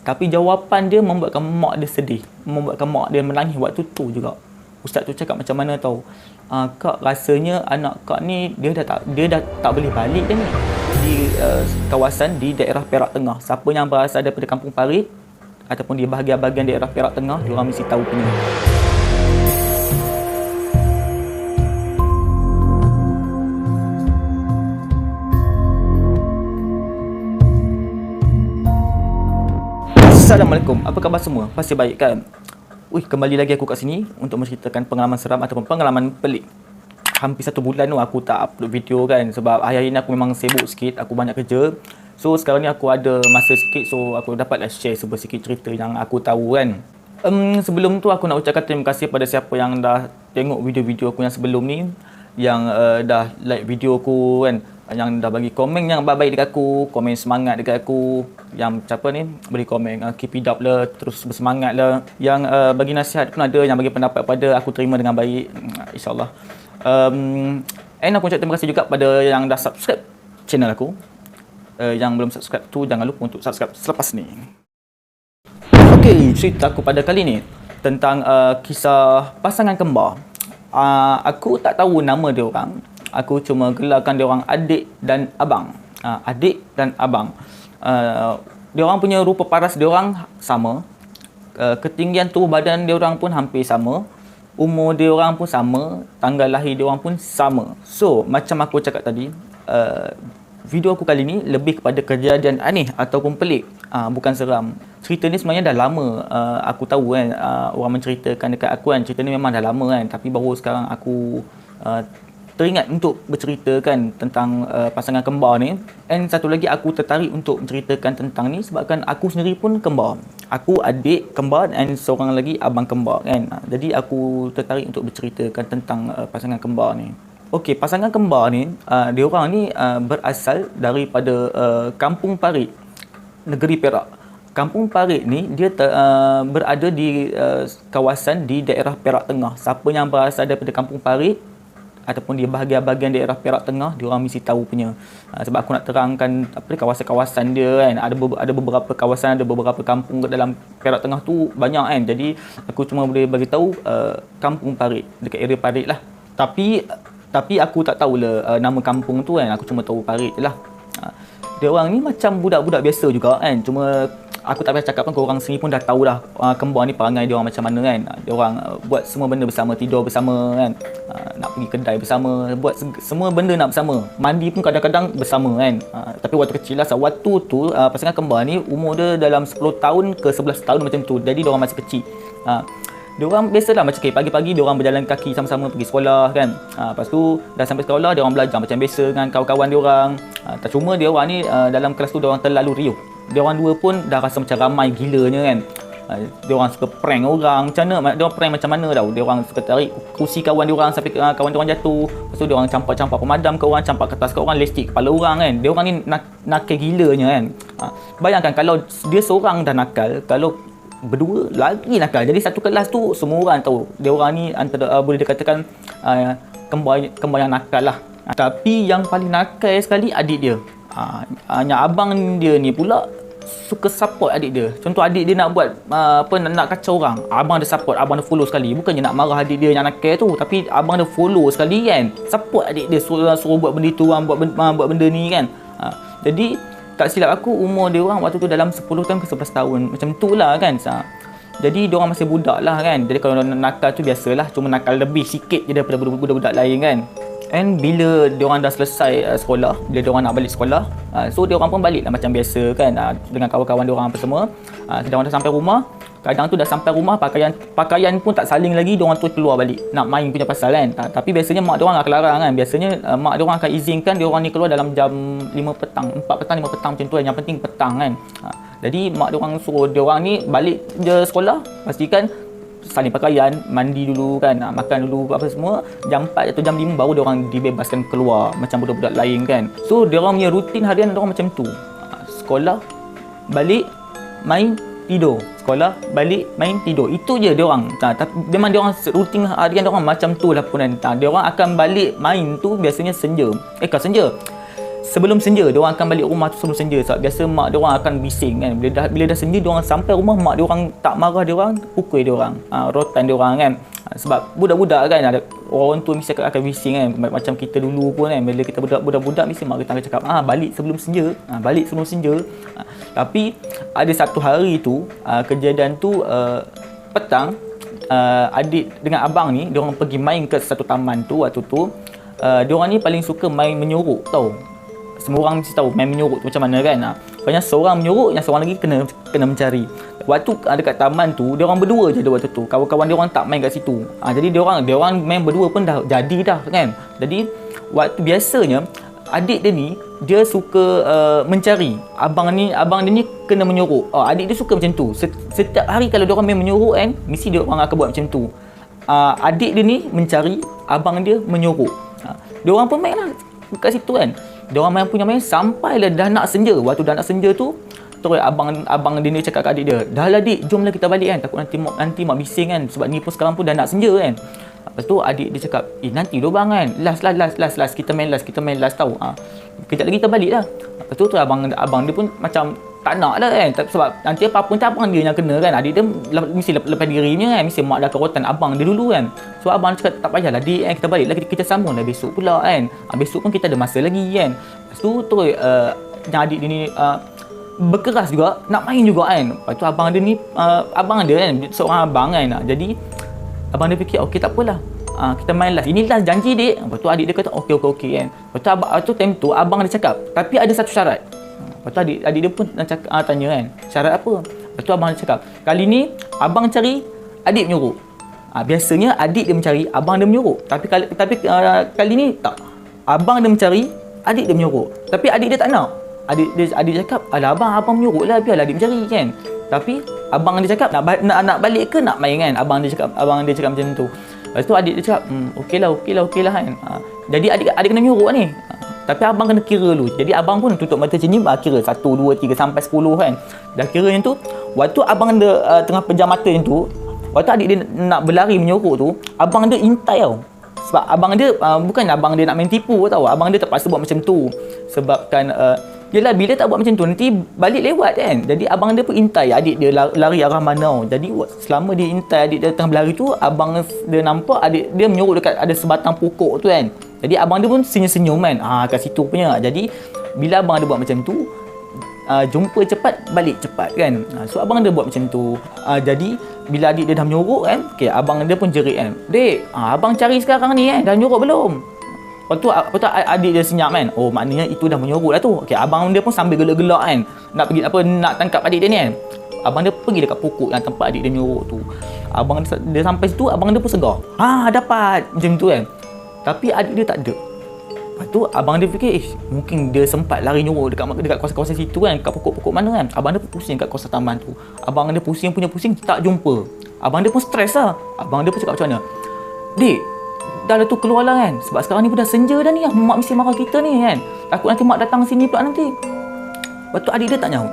Tapi jawapan dia membuatkan mak dia sedih, membuatkan mak dia menangis waktu tu juga. Ustaz tu cakap macam mana tahu? Kak, rasanya anak kak ni dia dah tak boleh balik dah ni. Di kawasan di daerah Perak Tengah. Siapa yang berasal daripada Kampung Parit ataupun di bahagian-bahagian daerah Perak Tengah, diorang mesti tahu punya. Assalamualaikum, apa khabar semua? Pasti baik kan? Kembali lagi aku kat sini untuk menceritakan pengalaman seram ataupun pengalaman pelik. Hampir 1 bulan tu aku tak upload video kan, sebab hari-hari ni aku memang sibuk sikit, aku banyak kerja. So sekarang ni aku ada masa sikit, so aku dapatlah share sikit cerita yang aku tahu kan. Sebelum tu aku nak ucapkan terima kasih pada siapa yang dah tengok video-video aku yang sebelum ni, yang dah like video aku kan, yang dah bagi komen yang baik dekat aku, komen semangat dekat aku, yang siapa ni beri komen keep it up lah, terus bersemangat lah, yang bagi nasihat pun ada, yang bagi pendapat pada aku terima dengan baik, insyaAllah. And aku ucap terima kasih juga pada yang dah subscribe channel aku. Yang belum subscribe tu jangan lupa untuk subscribe selepas ni. Cerita aku pada kali ni tentang kisah pasangan kembar. Aku tak tahu nama dia orang. Aku cuma gelarkan dia orang adik dan abang. Adik dan abang. Dia orang punya rupa paras dia orang sama. Ketinggian tubuh badan dia orang pun hampir sama. Umur dia orang pun sama. Tanggal lahir dia orang pun sama. So, macam aku cakap tadi, video aku kali ni lebih kepada kejadian aneh ataupun pelik. Bukan seram. Cerita ni sebenarnya dah lama aku tahu kan. Orang menceritakan dekat aku kan. Cerita ni memang dah lama kan. Tapi baru sekarang aku teringat untuk berceritakan tentang pasangan kembar ni. And satu lagi aku tertarik untuk menceritakan tentang ni sebabkan aku sendiri pun kembar. Aku adik kembar and seorang lagi abang kembar kan. Jadi aku tertarik untuk berceritakan tentang pasangan kembar ni. Pasangan kembar ni, diorang ni berasal daripada Kampung Parit, negeri Perak. Kampung Parit ni dia berada di kawasan di daerah Perak Tengah. Siapa yang berasal daripada Kampung Parit ataupun di bahagian-bahagian daerah Perak Tengah, diorang mesti tahu punya. Sebab aku nak terangkan kawasan-kawasan dia kan. Ada beberapa kawasan, ada beberapa kampung dalam Perak Tengah tu banyak kan. Jadi aku cuma boleh bagi tahu Kampung Parit, dekat area Parit lah. Tapi aku tak tahulah nama kampung tu kan. Aku cuma tahu Parit je lah. Diorang ni macam budak-budak biasa juga kan. Cuma aku tak payah cakap pun, korang sini pun dah tahu dah kembar ni perangai diorang macam mana kan. Diorang buat semua benda bersama, tidur bersama kan, nak pergi kedai bersama, buat semua benda nak bersama, mandi pun kadang-kadang bersama kan. Tapi waktu kecil lah, waktu tu pasangan kembar ni umur dia dalam 10 tahun ke 11 tahun macam tu. Jadi diorang masih kecil. Diorang biasalah macam pagi-pagi diorang berjalan kaki sama-sama pergi sekolah kan. Lepas tu dah sampai sekolah, diorang belajar macam biasa dengan kawan-kawan diorang. Cuma diorang ni dalam kelas tu diorang terlalu riuh. Diorang dua pun dah rasa macam ramai gilanya kan. Diorang suka prank orang. Macam mana? Diorang prank macam mana tau. Diorang suka tarik kerusi kawan diorang sampai kawan diorang jatuh. Lepas tu diorang campak-campak pemadam ke orang, campak kertas ke orang, listik kepala orang kan. Diorang ni nakal gilanya kan. Bayangkan kalau dia seorang dah nakal, kalau berdua lagi nakal. Jadi satu kelas tu semua orang tahu diorang ni antara boleh dikatakan kembar yang nakal lah. Tapi yang paling nakal sekali adik dia. Hanya abang dia ni pula suka support adik dia. Contoh adik dia nak buat nak kacau orang, abang dia support, abang dia follow sekali. Bukannya nak marah adik dia yang nakal tu, tapi abang dia follow sekali kan. Support adik dia, suruh buat benda tu, buat benda ni kan. Jadi tak silap aku umur dia orang waktu tu dalam 10 tahun ke 11 tahun. Macam tu lah kan. Jadi diorang masih budak lah kan. Jadi kalau nakal tu biasalah, cuma nakal lebih sikit je daripada budak-budak lain kan. And bila diorang dah selesai sekolah, bila diorang nak balik sekolah, so diorang pun balik lah macam biasa kan, dengan kawan-kawan diorang apa semua. Diorang dah sampai rumah. Kadang tu dah sampai rumah, pakaian pun tak saling lagi, diorang tu keluar balik nak main punya pasal kan. Tapi biasanya mak diorang akan larang kan. Biasanya mak diorang akan izinkan diorang ni keluar dalam jam 5 petang, 4 petang, 5 petang macam tu kan. Yang penting petang kan. Jadi mak diorang suruh diorang ni balik je sekolah, pastikan salin pakaian, mandi dulu kan, makan dulu apa semua. Jam 4 atau jam 5 baru diorang dibebaskan keluar macam budak-budak lain kan. So diorang punya rutin harian diorang macam tu. Sekolah, balik, main, tidur. Sekolah, balik, main, tidur. Itu je diorang. Tapi memang diorang rutin harian diorang macam tu lah pun kan. Diorang akan balik main tu biasanya senja. Senja. sebelum senja. Diorang akan balik rumah tu sebelum senja. Sebab biasa mak diorang akan bising kan. Bila dah senja, diorang sampai rumah, mak diorang tak marah diorang, pukul diorang, rotan diorang kan. Sebab budak-budak kan, ada orang tua mesti akan bising kan. Macam kita dulu pun kan, bila kita budak-budak mesti mak kita akan cakap, balik sebelum senja, balik sebelum senja. Tapi ada satu hari tu, kejadian tu petang, adik dengan abang ni, diorang pergi main ke satu taman tu. Waktu tu diorang ni paling suka main menyorok tau. Semua orang mesti tahu main menyorok tu macam mana kan. Pokoknya seorang menyorok, yang seorang lagi kena mencari. Waktu dekat taman tu, diorang berdua je waktu tu. Kawan-kawan diorang tak main kat situ. Jadi diorang main berdua pun dah jadi dah kan. Jadi waktu biasanya adik dia ni, dia suka mencari. Abang dia ni kena menyorok. Adik dia suka macam tu. Setiap hari kalau diorang main menyorok kan, mesti diorang akan buat macam tu. Adik dia ni mencari, abang dia menyorok. Diorang pun main lah kat situ kan. Diorang main sampailah dah nak senja. Waktu dah nak senja tu, terus abang dia ni cakap kat adik dia, "Dah lah dik, jomlah kita balik kan. Takut nanti mak bising kan. Sebab ni pun sekarang pun dah nak senja kan." Lepas tu adik dia cakap, "Nanti dulu bang kan. Last. Kita main last tau. Kejap lagi kita balik lah." Lepas tu abang dia pun macam tak nak lah kan. Sebab nanti apa-apa nanti abang dia yang kena kan. Adik dia mesti lepas dirinya kan. Mesti mak dah kerotan abang dia dulu kan. So abang dia cakap, "Tak payahlah dik kan. Kita balik lah. Kita sambung lah besok pula kan. Besok pun kita ada masa lagi kan." Lepas tu terus yang adik dia ni berkeras juga, nak main juga kan. Lepas tu abang dia ni, abang dia kan, seorang abang kan. Jadi abang dia fikir, okey tak apalah, kita main last. Ini last janji dik. Lepas tu adik dia kata, okey kan. Lepas tu time tu abang dia cakap, tapi ada satu syarat. Lepas tu adik dia pun tanya kan, syarat apa? Lepas tu abang dia cakap, kali ni abang cari, adik menyorok. Biasanya adik dia mencari, abang dia menyorok. Tapi kali ni tak. Abang dia mencari, adik dia menyorok. Tapi adik dia tak nak. Adik cakap, "Alah abang menyorok lah, biarlah adik mencari kan." Tapi abang dia cakap, nak balik ke nak main kan? Abang dia cakap macam tu. Lepas tu adik dia cakap, okey lah kan. Jadi adik kena menyorok ni. Tapi abang kena kira dulu. Jadi abang pun tutup mata macam ni, kira 1, 2, 3 sampai 10 kan. Dah kira yang tu, waktu abang dia tengah pejam mata yang tu, waktu adik dia nak berlari menyorok tu, abang dia intai tau. Sebab abang dia, bukan abang dia nak main tipu tau. Abang dia terpaksa buat macam tu. Sebabkan yelah, bila tak buat macam tu, nanti balik lewat kan. Jadi abang dia pun intai adik dia lari arah mana. Jadi selama dia intai adik dia tengah berlari tu, abang dia nampak adik dia menyorok dekat ada sebatang pokok tu kan. Jadi abang dia pun senyum-senyum kan. Kat situ punya. Jadi bila abang dia buat macam tu, jumpa cepat, balik cepat kan. So abang dia buat macam tu. Jadi bila adik dia dah menyorok kan, abang dia pun jerit kan, "Dek, abang cari sekarang ni kan, dah menyorok belum?" Lepas tu adik dia senyap kan. Oh, maknanya itu dah menyorok lah tu. Abang dia pun sambil gelak-gelak kan, nak tangkap adik dia ni kan. Abang dia pergi dekat pokok yang tempat adik dia menyorok tu. Abang dia sampai situ, abang dia pun segar. Dapat macam tu kan. Tapi adik dia tak ada. Lepas tu abang dia fikir, mungkin dia sempat lari nyorok dekat kawasan-kawasan situ kan, dekat pokok-pokok mana kan. Abang dia pun pusing kat kawasan taman tu. Abang dia pusing tak jumpa. Abang dia pun stres lah. Abang dia pun cakap macam mana, "Dik, dah lah tu keluarlah kan. Sebab sekarang ni pun dah senja dah ni. Mak mesti marah kita ni kan. Takut nanti mak datang sini pula nanti." Lepas tu adik dia tak nyaut.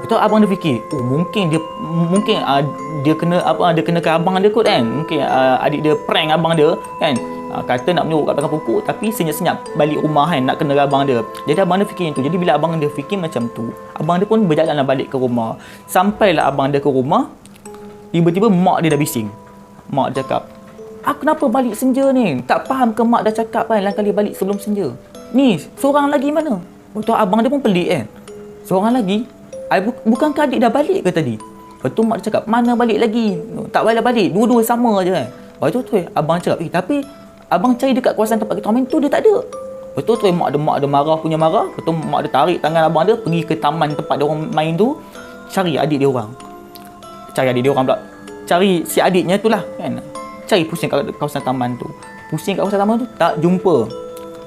Betul, abang dia fikir, mungkin dia kena ke abang dia kot kan. Mungkin adik dia prank abang dia kan. Kata nak menyorok kat belakang pokok, tapi senyap-senyap balik rumah kan, nak kena abang dia. Jadi abang dia fikir yang tu. Jadi bila abang dia fikir macam tu, abang dia pun berjalanlah balik ke rumah. Sampailah abang dia ke rumah, tiba-tiba mak dia dah bising. Mak dia cakap, "Kenapa balik senja ni? Tak faham ke mak dah cakap kan lain kali balik sebelum senja? Ni, seorang lagi mana?" Betul, abang dia pun pelik kan. Seorang lagi? Bukankah adik dah balik ke tadi? Betul, mak dia cakap, "Mana balik lagi? Tak balik. Dua-dua sama je kan." Lepas tu abang cakap, "Tapi abang cari dekat kawasan tempat kita main tu, dia tak ada." Betul tu mak dia marah. Betul, mak dia tarik tangan abang dia pergi ke taman tempat dia orang main tu, cari adik dia orang. Cari si adiknya tu lah kan. Cari pusing kat kawasan taman tu. Tak jumpa.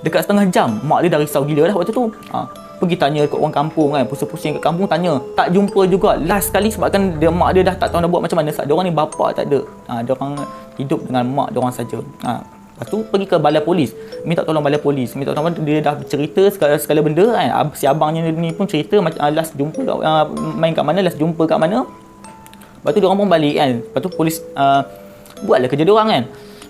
Dekat setengah jam, mak dia dah risau gila dah waktu tu. Pergi tanya kat orang kampung kan, pusing-pusing kat kampung tanya, tak jumpa juga. Last kali sebabkan mak dia dah tak tahu nak buat macam mana. Sebab dia orang ni bapa tak ada. Dia orang hidup dengan mak dia orang saja. Lepas tu pergi ke balai polis, minta tolong balai polis. Dia dah cerita segala benda kan. Si abangnya ni pun cerita last jumpa main kat mana, last jumpa kat mana. Lepas tu diorang pun balik kan. Lepas tu polis buatlah kerja diorang kan.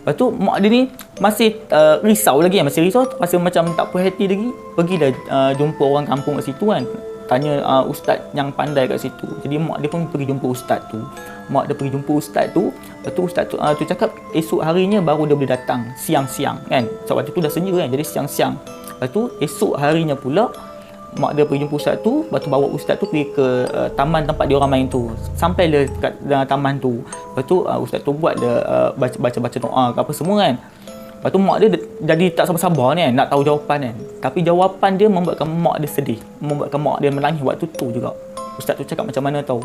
Lepas tu mak dia ni masih risau lagi kan, masih risau, rasa macam tak puas hati lagi. Pergilah jumpa orang kampung kat situ kan. Tanya ustaz yang pandai kat situ. Jadi mak dia pun pergi jumpa ustaz tu. Mak dia pergi jumpa ustaz tu. Lepas tu ustaz tu cakap esok harinya baru dia boleh datang siang-siang kan. Sebab waktu tu dah senja kan, jadi siang-siang. Lepas tu esok harinya pula mak dia pergi jumpa ustaz tu. Lepas tu bawa ustaz tu pergi ke taman tempat dia orang main tu. Sampai dia kat taman tu. Lepas tu ustaz tu buat dia baca-baca doa ke apa semua kan. Lepas tu mak dia jadi tak sabar-sabar ni kan, nak tahu jawapan kan. Tapi jawapan dia membuatkan mak dia sedih, membuatkan mak dia menangis waktu tu juga. Ustaz tu cakap macam mana tahu?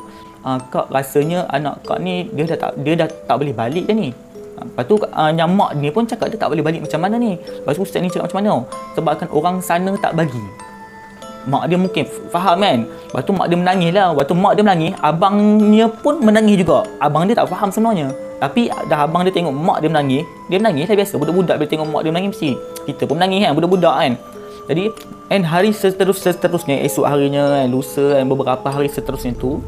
Kak, rasanya anak kak ni dia dah tak boleh balik dah ni. Lepas tu yang mak ni pun cakap dia tak boleh balik macam mana ni. Lepas tu ustaz ni cakap macam mana? Sebabkan orang sana tak bagi. Mak dia mungkin faham kan. Lepas tu mak dia menangis lah. Waktu mak dia menangis, abangnya pun menangis juga. Abang dia tak faham sebenarnya. Tapi dah abang dia tengok mak dia menangis lah biasa. Budak-budak bila tengok mak dia menangis mesti. Kita pun menangis kan, budak-budak kan. Jadi hari seterusnya, esok harinya kan, lusa kan, beberapa hari seterusnya tu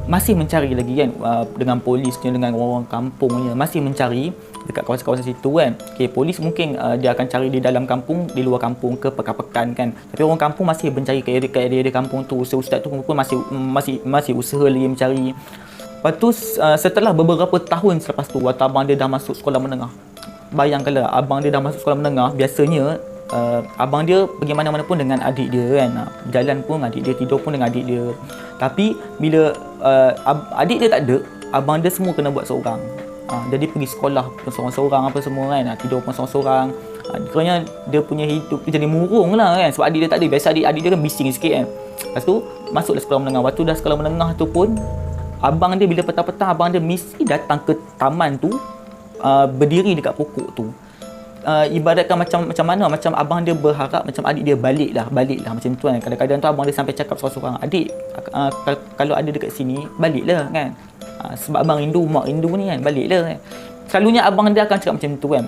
masih mencari lagi kan, dengan polisnya, dengan orang-orang kampungnya, masih mencari dekat kawasan-kawasan situ kan. Okay, polis mungkin dia akan cari di dalam kampung, di luar kampung ke pekan-pekan kan. Tapi orang kampung masih mencari kat area kampung tu. Ustaz tu pun masih usaha lagi mencari. Lepas tu setelah beberapa tahun selepas tu, waktu abang dia dah masuk sekolah menengah. Bayangkanlah, abang dia dah masuk sekolah menengah. Biasanya abang dia pergi mana-mana pun dengan adik dia kan. Jalan pun adik dia, tidur pun dengan adik dia. Tapi bila adik dia tak ada, abang dia semua kena buat seorang. Jadi pergi sekolah pun seorang-seorang apa semua kan. Tidur pun seorang-seorang. Kiranya dia punya hidup tu jadi murung lah kan. Sebab adik dia tak ada. Biasa adik dia kan bising sikit kan. Lepas tu masuklah sekolah menengah. Waktu dah sekolah menengah tu pun, abang dia bila petang-petang, abang dia mesti datang ke taman tu, berdiri dekat pokok tu. Ibaratkan macam mana, macam abang dia berharap macam adik dia balik lah macam tu kan. Kadang-kadang tu abang dia sampai cakap seorang-seorang, adik kalau ada dekat sini baliklah kan, sebab abang rindu, mak rindu ni kan, baliklah kan. Selalunya abang dia akan cakap macam tu kan.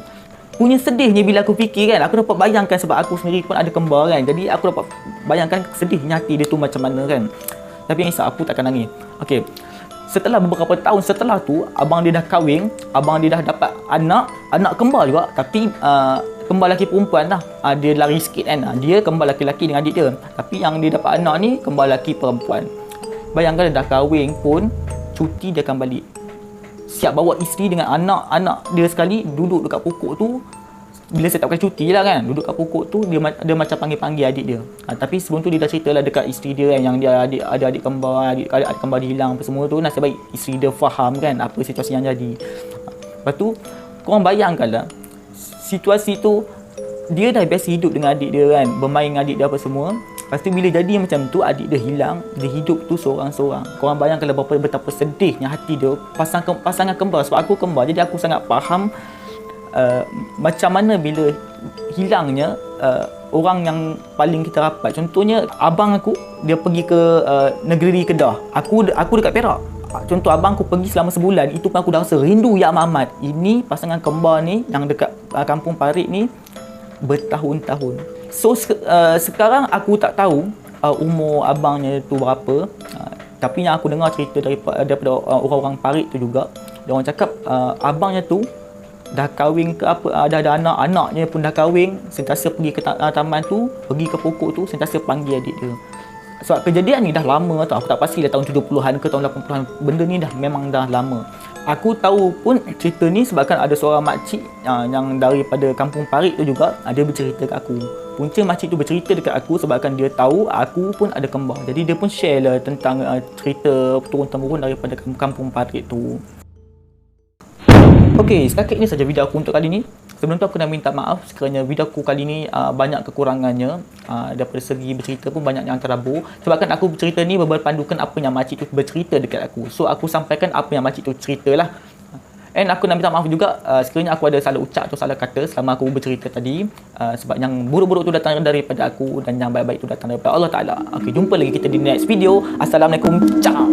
Punya sedihnya bila aku fikir kan, aku dapat bayangkan sebab aku sendiri pun ada kembar kan. Jadi aku dapat bayangkan sedihnya hati dia tu macam mana kan. Tapi yang isap aku takkan nangis. Okey. Setelah beberapa tahun setelah tu, abang dia dah kahwin, abang dia dah dapat anak kembar juga, tapi kembar lelaki perempuan lah. Dia lari sikit kan. Dia kembar lelaki-lelaki dengan adik dia. Tapi yang dia dapat anak ni kembar lelaki perempuan. Bayangkan dia dah kahwin pun, cuti dia akan balik. Siap bawa isteri dengan anak-anak dia sekali duduk dekat pokok tu. Bila saya tak pakai cuti lah kan, duduk kat pokok tu, dia macam panggil-panggil adik dia. Tapi sebelum tu dia dah cerita lah dekat isteri dia kan, yang dia ada adik kembar, adik kembar dia hilang apa semua tu. Nasib baik isteri dia faham kan apa situasi yang jadi. Lepas tu korang bayangkan lah, situasi tu dia dah biasa hidup dengan adik dia kan, bermain dengan adik dia apa semua. Lepas tu bila jadi macam tu, adik dia hilang, dia hidup tu seorang-seorang. Korang bayangkan lah betapa sedihnya hati dia, pasangan kembar. Sebab aku kembar, jadi aku sangat faham macam mana bila hilangnya orang yang paling kita rapat. Contohnya abang aku, dia pergi ke negeri Kedah. Aku dekat Perak. Contoh abang aku pergi selama sebulan, itu pun aku dah rasa rindu ya amat. Ini pasangan kembar ni yang dekat kampung Parit ni bertahun-tahun. So sekarang aku tak tahu umur abangnya tu berapa. Tapi yang aku dengar cerita daripada orang-orang Parit tu juga, dia orang cakap abangnya tu dah kahwin ke apa, dah ada anak-anaknya pun dah kahwin, sentiasa pergi ke taman tu, pergi ke pokok tu, sentiasa panggil adik dia. Sebab kejadian ni dah lama tau, aku tak pasti dah tahun 70-an ke tahun 80-an, benda ni memang dah lama. Aku tahu pun cerita ni sebabkan ada seorang makcik yang daripada kampung Parit tu juga, dia bercerita kat aku. Punca makcik tu bercerita dekat aku sebabkan dia tahu aku pun ada kembar. Jadi dia pun share lah tentang cerita turun-temurun daripada kampung Parit tu. Okey, setakat ini saja video aku untuk kali ni. Sebelum tu aku nak minta maaf sekiranya video aku kali ni banyak kekurangannya. Daripada segi bercerita pun banyak yang terabur. Sebabkan aku bercerita ni berpandukan apa yang makcik tu bercerita dekat aku. So aku sampaikan apa yang makcik tu ceritalah. And aku nak minta maaf juga sekiranya aku ada salah ucap atau salah kata selama aku bercerita tadi. Sebab yang buruk-buruk tu datang daripada aku dan yang baik-baik tu datang daripada Allah Ta'ala. Okey, jumpa lagi kita di next video. Assalamualaikum. Ciao.